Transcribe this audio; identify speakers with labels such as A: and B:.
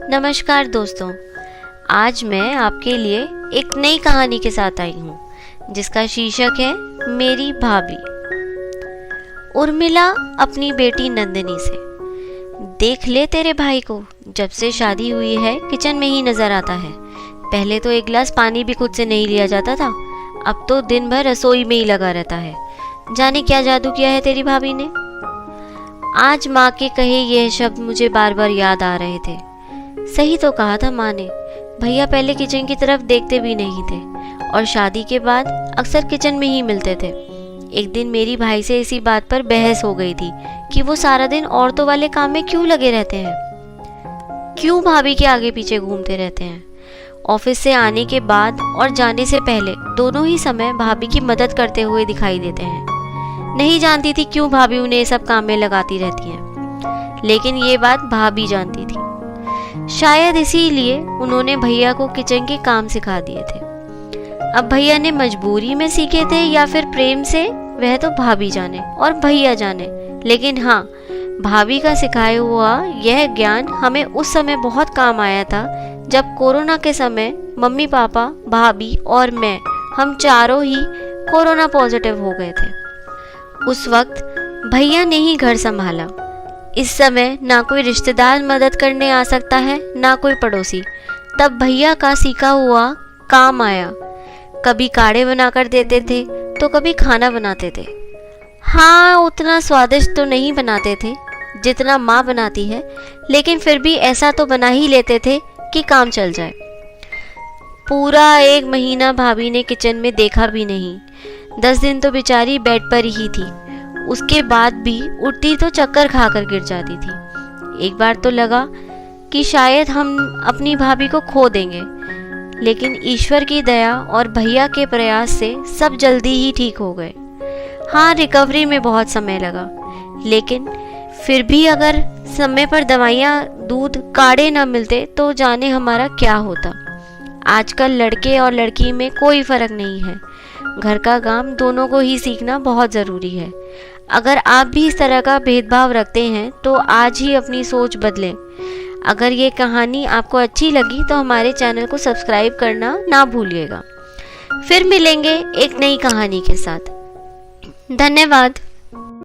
A: नमस्कार दोस्तों, आज मैं आपके लिए एक नई कहानी के साथ आई हूँ जिसका शीर्षक है मेरी भाभी। उर्मिला अपनी बेटी नंदिनी से, देख ले तेरे भाई को, जब से शादी हुई है किचन में ही नजर आता है। पहले तो एक गिलास पानी भी खुद से नहीं लिया जाता था, अब तो दिन भर रसोई में ही लगा रहता है। जाने क्या जादू किया है तेरी भाभी ने। आज माँ के कहे यह शब्द मुझे बार बार याद आ रहे थे। सही तो कहा था माँ ने, भैया पहले किचन की तरफ देखते भी नहीं थे और शादी के बाद अक्सर किचन में ही मिलते थे। एक दिन मेरी भाई से इसी बात पर बहस हो गई थी कि वो सारा दिन औरतों वाले काम में क्यों लगे रहते हैं, क्यों भाभी के आगे पीछे घूमते रहते हैं। ऑफिस से आने के बाद और जाने से पहले दोनों ही समय भाभी की मदद करते हुए दिखाई देते हैं। नहीं जानती थी क्यों भाभी उन्हें सब काम में लगाती रहती हैं, लेकिन ये बात भाभी जानती थी। शायद इसीलिए उन्होंने भैया को किचन के काम सिखा दिए थे। अब भैया ने मजबूरी में सीखे थे या फिर प्रेम से, वह तो भाभी जाने और भैया जाने। लेकिन हाँ, भाभी का सिखाया हुआ यह ज्ञान हमें उस समय बहुत काम आया था जब कोरोना के समय मम्मी पापा, भाभी और मैं, हम चारों ही कोरोना पॉजिटिव हो गए थे। उस वक्त भैया ने ही घर संभाला। इस समय ना कोई रिश्तेदार मदद करने आ सकता है, ना कोई पड़ोसी। तब भैया का सीखा हुआ काम आया। कभी काढ़े बनाकर देते थे तो कभी खाना बनाते थे। हाँ, उतना स्वादिष्ट तो नहीं बनाते थे जितना माँ बनाती है, लेकिन फिर भी ऐसा तो बना ही लेते थे कि काम चल जाए। पूरा 1 महीना भाभी ने किचन में देखा भी नहीं। 10 दिन तो बेचारी बेड पर ही थी। उसके बाद भी उठती तो चक्कर खाकर गिर जाती थी। एक बार तो लगा कि शायद हम अपनी भाभी को खो देंगे, लेकिन ईश्वर की दया और भैया के प्रयास से सब जल्दी ही ठीक हो गए। हाँ, रिकवरी में बहुत समय लगा, लेकिन फिर भी अगर समय पर दवाइयाँ, दूध, काढ़े न मिलते तो जाने हमारा क्या होता। आजकल लड़के और लड़की में कोई फर्क नहीं है। घर का काम दोनों को ही सीखना बहुत ज़रूरी है। अगर आप भी इस तरह का भेदभाव रखते हैं तो आज ही अपनी सोच बदलें। अगर ये कहानी आपको अच्छी लगी तो हमारे चैनल को सब्सक्राइब करना ना भूलिएगा। फिर मिलेंगे एक नई कहानी के साथ। धन्यवाद।